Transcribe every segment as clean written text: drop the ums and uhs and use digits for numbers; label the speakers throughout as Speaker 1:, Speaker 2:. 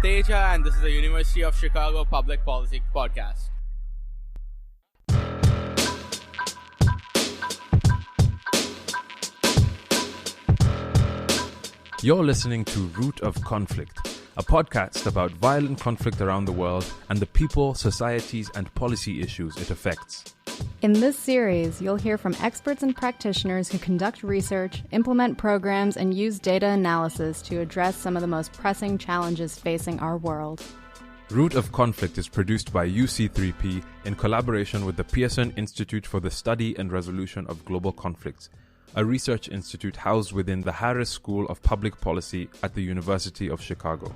Speaker 1: Teja, and this is the University of Chicago Public Policy Podcast.
Speaker 2: You're listening to Root of Conflict, a podcast about violent conflict around the world and the people, societies, and policy issues it affects.
Speaker 3: In this series, you'll hear from experts and practitioners who conduct research, implement programs, and use data analysis to address some of the most pressing challenges facing our world.
Speaker 2: Root of Conflict is produced by UC3P in collaboration with the Pearson Institute for the Study and Resolution of Global Conflicts, a research institute housed within the Harris School of Public Policy at the University of Chicago.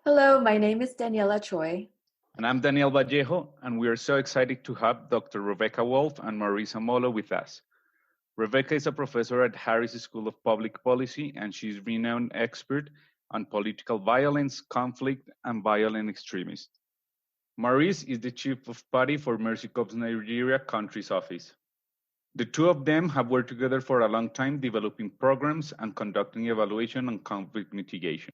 Speaker 4: Hello, my name is Daniella Choi.
Speaker 5: And I'm Daniel Vallejo, and we are so excited to have Dr. Wolfe and Maurice Amollo with us. Rebecca is a professor at Harris School of Public Policy, and she's a renowned expert on political violence, conflict, and violent extremists. Maurice is the chief of party for Mercy Corps Nigeria country's office. The two of them have worked together for a long time, developing programs and conducting evaluation on conflict mitigation.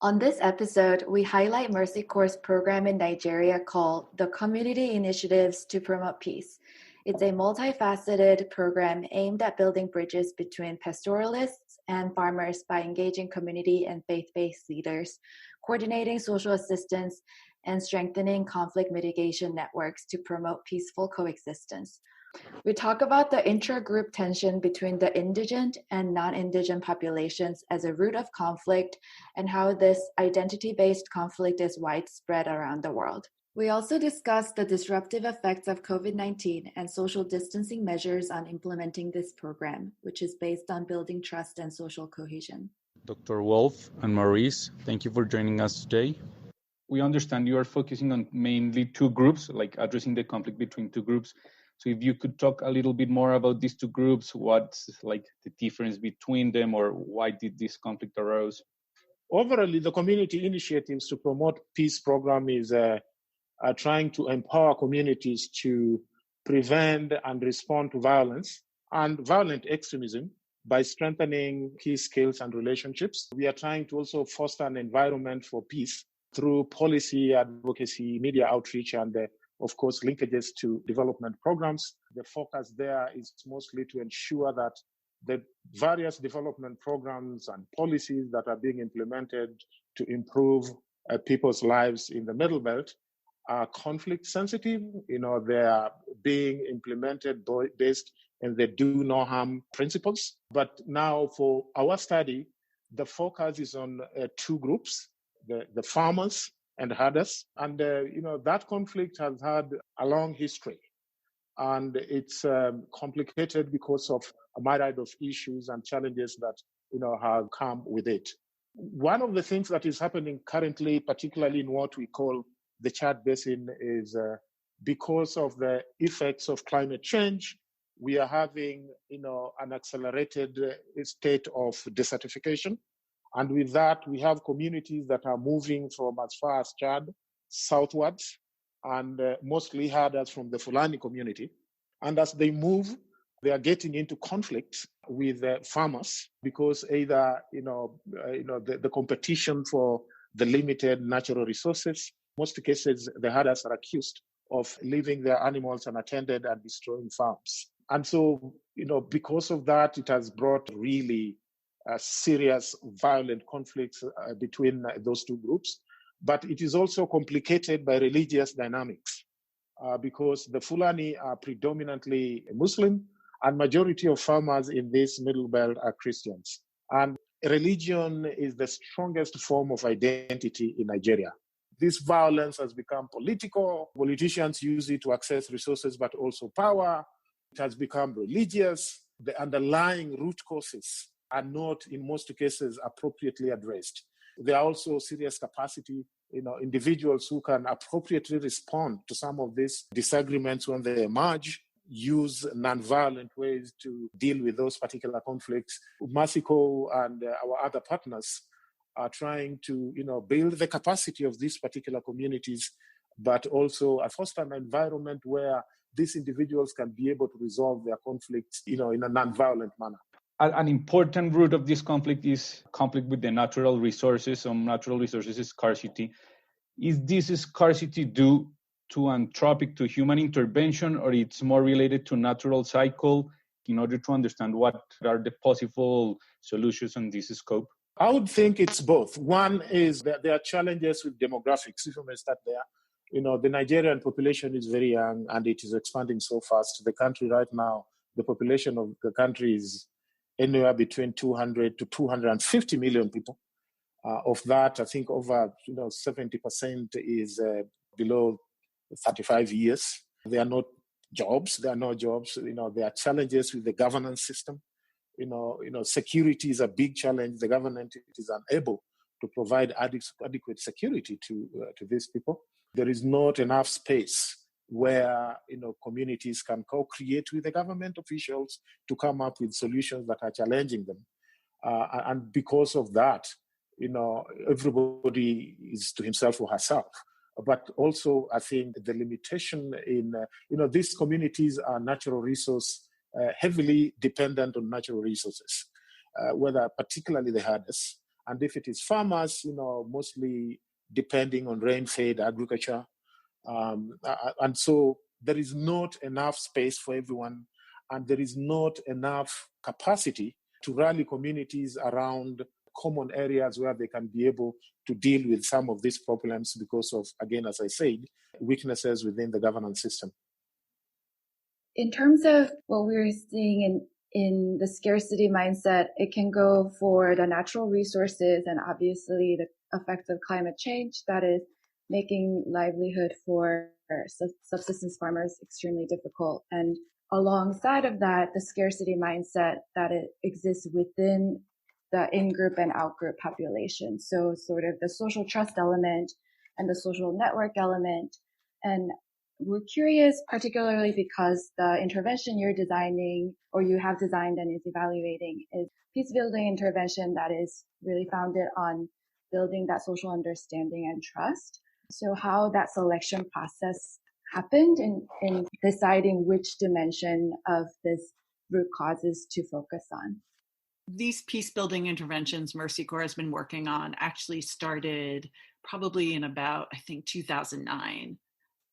Speaker 4: On this episode, we highlight Mercy Corps' program in Nigeria called the Community Initiatives to Promote Peace. It's a multifaceted program aimed at building bridges between pastoralists and farmers by engaging community and faith-based leaders, coordinating social assistance, and strengthening conflict mitigation networks to promote peaceful coexistence. We talk about the intra-group tension between the indigent and non-indigent populations as a root of conflict and how this identity-based conflict is widespread around the world. We also discuss the disruptive effects of COVID-19 and social distancing measures on implementing this program, which is based on building trust and social cohesion.
Speaker 5: Dr. Wolfe and Maurice, thank you for joining us today. We understand you are focusing on mainly two groups, like addressing the conflict between two groups. So if you could talk a little bit more about these two groups, what's like the difference between them, or why did this conflict arise?
Speaker 6: Overall, the community initiatives to promote peace program is trying to empower communities to prevent and respond to violence and violent extremism by strengthening key skills and relationships. We are trying to also foster an environment for peace through policy advocacy, media outreach, and of course, linkages to development programs. The focus there is mostly to ensure that the various development programs and policies that are being implemented to improve people's lives in the Middle Belt are conflict sensitive. They are being implemented based on the do no harm principles. But now for our study, the focus is on two groups, the farmers and herders. And, that conflict has had a long history. And it's complicated because of a myriad of issues and challenges that, have come with it. One of the things that is happening currently, particularly in what we call the Chad Basin, is because of the effects of climate change, we are having, an accelerated state of desertification. And with that, we have communities that are moving from as far as Chad southwards, and mostly herders from the Fulani community. And as they move, they are getting into conflict with farmers because either, the competition for the limited natural resources. Most cases, the herders are accused of leaving their animals unattended and destroying farms. And so, because of that, it has brought really serious violent conflicts between those two groups. But it is also complicated by religious dynamics because the Fulani are predominantly Muslim and majority of farmers in this Middle Belt are Christians. And religion is the strongest form of identity in Nigeria. This violence has become political. Politicians use it to access resources, but also power. It has become religious. The underlying root causes are not, in most cases, appropriately addressed. There are also serious capacity, individuals who can appropriately respond to some of these disagreements when they emerge, use nonviolent ways to deal with those particular conflicts. Mexico and our other partners are trying to, build the capacity of these particular communities but also foster an environment where these individuals can be able to resolve their conflicts, in a non-violent manner.
Speaker 5: An important root of this conflict is conflict with the natural resources. Some natural resources is scarcity. Is this scarcity due to anthropic, to human intervention, or it's more related to natural cycle? In order to understand what are the possible solutions on this scope?
Speaker 6: I would think it's both. One is that there are challenges with demographics, if you may start there. The Nigerian population is very young and it is expanding so fast. The country right now, the population of the country is anywhere between 200 to 250 million people. Of that, I think over 70% is below 35 years. There are no jobs. There are challenges with the governance system. Security is a big challenge. The government is unable to provide adequate security to these people. There is not enough space where communities can co-create with the government officials to come up with solutions that are challenging them. And because of that, everybody is to himself or herself. But also, I think the limitation in, these communities are natural resource, heavily dependent on natural resources, whether particularly the hardest. And if it is farmers, mostly depending on rain-fed agriculture. And so there is not enough space for everyone, and there is not enough capacity to rally communities around common areas where they can be able to deal with some of these problems because of, again, as I said, weaknesses within the governance system.
Speaker 4: In terms of what we're seeing in the scarcity mindset, it can go for the natural resources and obviously the effects of climate change that is making livelihood for subsistence farmers extremely difficult. And alongside of that, the scarcity mindset that it exists within the in-group and out-group population. So sort of the social trust element and the social network element. And we're curious, particularly because the intervention you're designing or you have designed and is evaluating is peacebuilding intervention that is really founded on building that social understanding and trust. So how that selection process happened in deciding which dimension of this root causes to focus on.
Speaker 7: These peacebuilding interventions Mercy Corps has been working on actually started probably in about, I think, 2009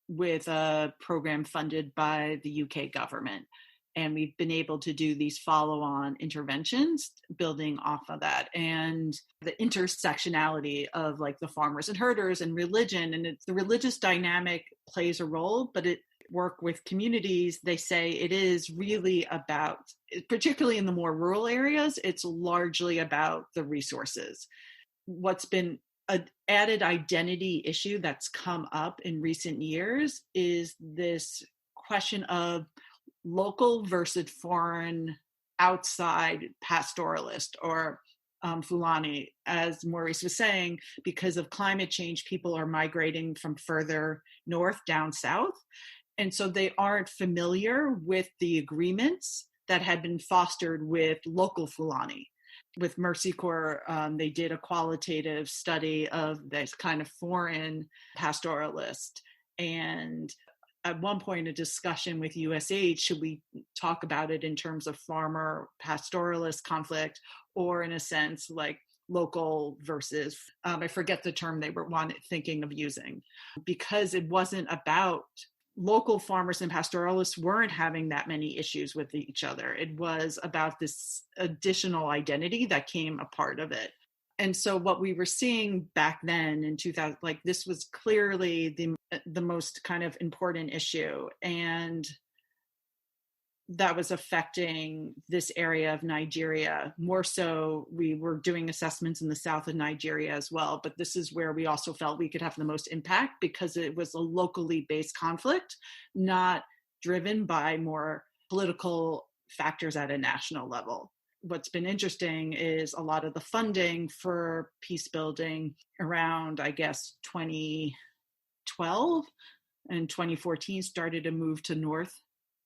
Speaker 7: with a program funded by the UK government. And we've been able to do these follow-on interventions building off of that. And the intersectionality of like the farmers and herders and religion, and the religious dynamic plays a role, but it work with communities, they say it is really about, particularly in the more rural areas, it's largely about the resources. What's been an added identity issue that's come up in recent years is this question of local versus foreign outside pastoralist or Fulani. As Maurice was saying, because of climate change, people are migrating from further north down south. And so they aren't familiar with the agreements that had been fostered with local Fulani. With Mercy Corps, they did a qualitative study of this kind of foreign pastoralist. And at one point, a discussion with USAID, should we talk about it in terms of farmer pastoralist conflict, or in a sense like local versus, I forget the term they were thinking of using, because it wasn't about local farmers and pastoralists weren't having that many issues with each other. It was about this additional identity that came a part of it. And so what we were seeing back then in 2000, like this was clearly the most kind of important issue. And that was affecting this area of Nigeria. More so, we were doing assessments in the south of Nigeria as well. But this is where we also felt we could have the most impact because it was a locally based conflict, not driven by more political factors at a national level. What's been interesting is a lot of the funding for peacebuilding around, I guess, 2012 and 2014 started to move to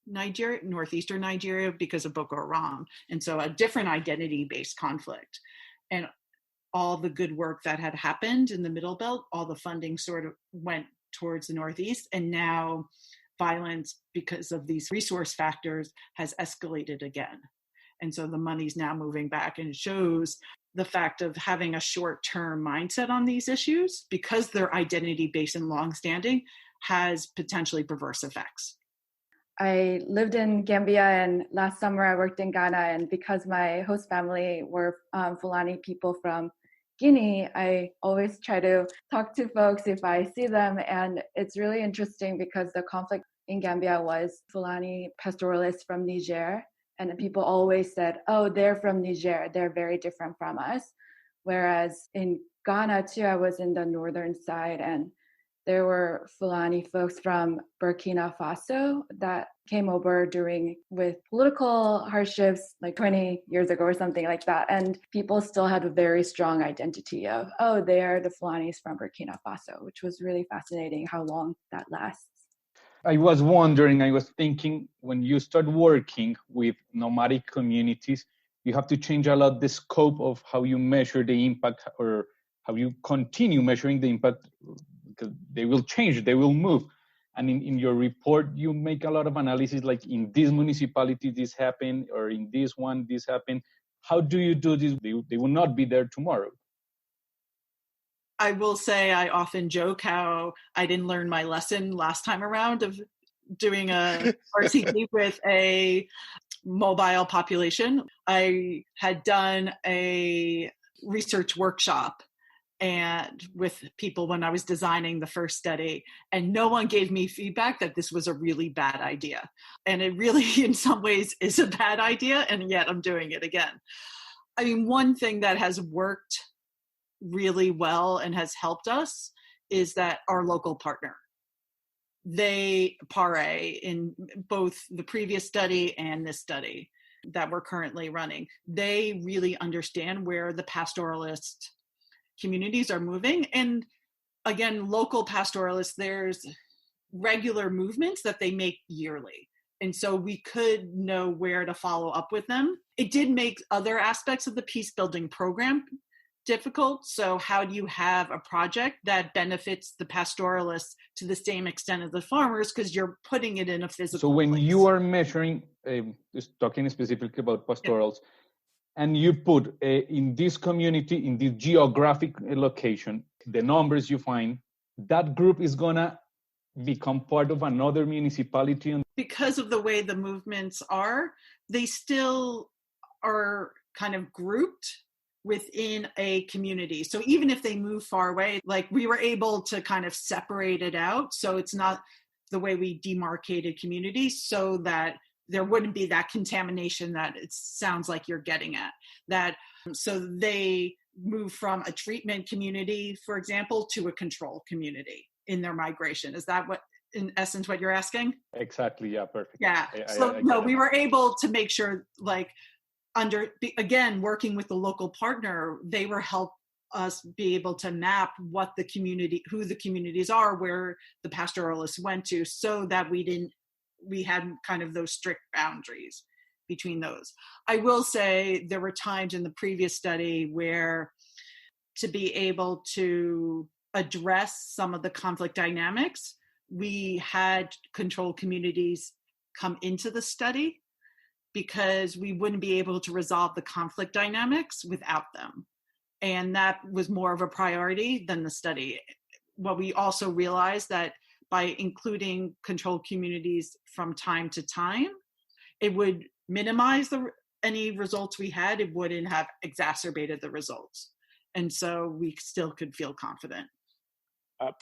Speaker 7: northeastern Nigeria because of Boko Haram. And so a different identity-based conflict. And all the good work that had happened in the Middle Belt, all the funding sort of went towards the Northeast. And now violence, because of these resource factors, has escalated again. And so the money's now moving back, and it shows the fact of having a short-term mindset on these issues, because they're identity-based and long-standing, has potentially perverse effects.
Speaker 4: I lived in Gambia, and last summer I worked in Ghana, and because my host family were Fulani people from Guinea, I always try to talk to folks if I see them, and it's really interesting because the conflict in Gambia was Fulani pastoralists from Niger, and people always said, oh, they're from Niger, they're very different from us. Whereas in Ghana too, I was in the northern side, and there were Fulani folks from Burkina Faso that came over with political hardships like 20 years ago or something like that. And people still had a very strong identity of, oh, they are the Fulanis from Burkina Faso, which was really fascinating how long that lasts.
Speaker 5: I was thinking, when you start working with nomadic communities, you have to change a lot the scope of how you measure the impact, or how you continue measuring the impact, because they will change, they will move. And in your report, you make a lot of analysis, like in this municipality, this happened, or in this one, this happened. How do you do this? They will not be there tomorrow.
Speaker 7: I will say I often joke how I didn't learn my lesson last time around of doing a RCT with a mobile population. I had done a research workshop and with people when I was designing the first study, and no one gave me feedback that this was a really bad idea. And it really, in some ways, is a bad idea, and yet I'm doing it again. I mean, one thing that has worked really well and has helped us is that our local partner, PARE, in both the previous study and this study that we're currently running, they really understand where the pastoralist communities are moving. And again, local pastoralists, there's regular movements that they make yearly. And so we could know where to follow up with them. It did make other aspects of the peacebuilding program difficult. So how do you have a project that benefits the pastoralists to the same extent as the farmers, because you're putting it in a physical
Speaker 5: So when
Speaker 7: place.
Speaker 5: you are measuring, just talking specifically about pastorals, and you put in this community, in this geographic location, the numbers you find, that group is gonna become part of another municipality.
Speaker 7: Because of the way the movements are, they still are kind of grouped within a community. So even if they move far away, like we were able to kind of separate it out. So it's not the way we demarcated communities, so that there wouldn't be that contamination that it sounds like you're getting at. That so they move from a treatment community, for example, to a control community in their migration. Is that what, in essence, what you're asking?
Speaker 5: Exactly. Yeah. Perfect.
Speaker 7: Yeah. We were able to make sure, like, again, working with the local partner, they were help us be able to map what the community, who the communities are, where the pastoralists went to, so that we had kind of those strict boundaries between those. I will say there were times in the previous study where, to be able to address some of the conflict dynamics, we had control communities come into the study, because we wouldn't be able to resolve the conflict dynamics without them. And that was more of a priority than the study. What we also realized that by including control communities from time to time, it would minimize any results we had. It wouldn't have exacerbated the results. And so we still could feel confident.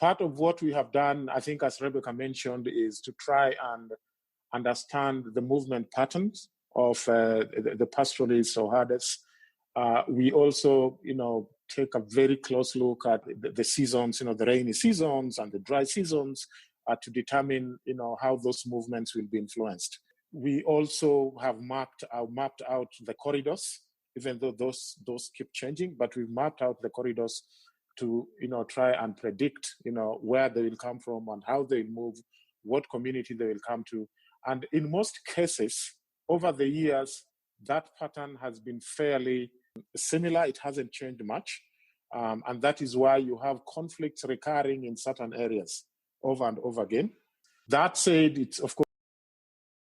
Speaker 6: Part of what we have done, I think, as Rebecca mentioned, is to try and understand the movement patterns of the pastoralists or herders. We also, take a very close look at the seasons, the rainy seasons and the dry seasons, to determine, how those movements will be influenced. We also have mapped out the corridors, even though those keep changing, but we've mapped out the corridors to, try and predict, where they will come from and how they move, what community they will come to. And in most cases, over the years, that pattern has been fairly similar. It hasn't changed much. And that is why you have conflicts recurring in certain areas. over and over again. That said, it's of course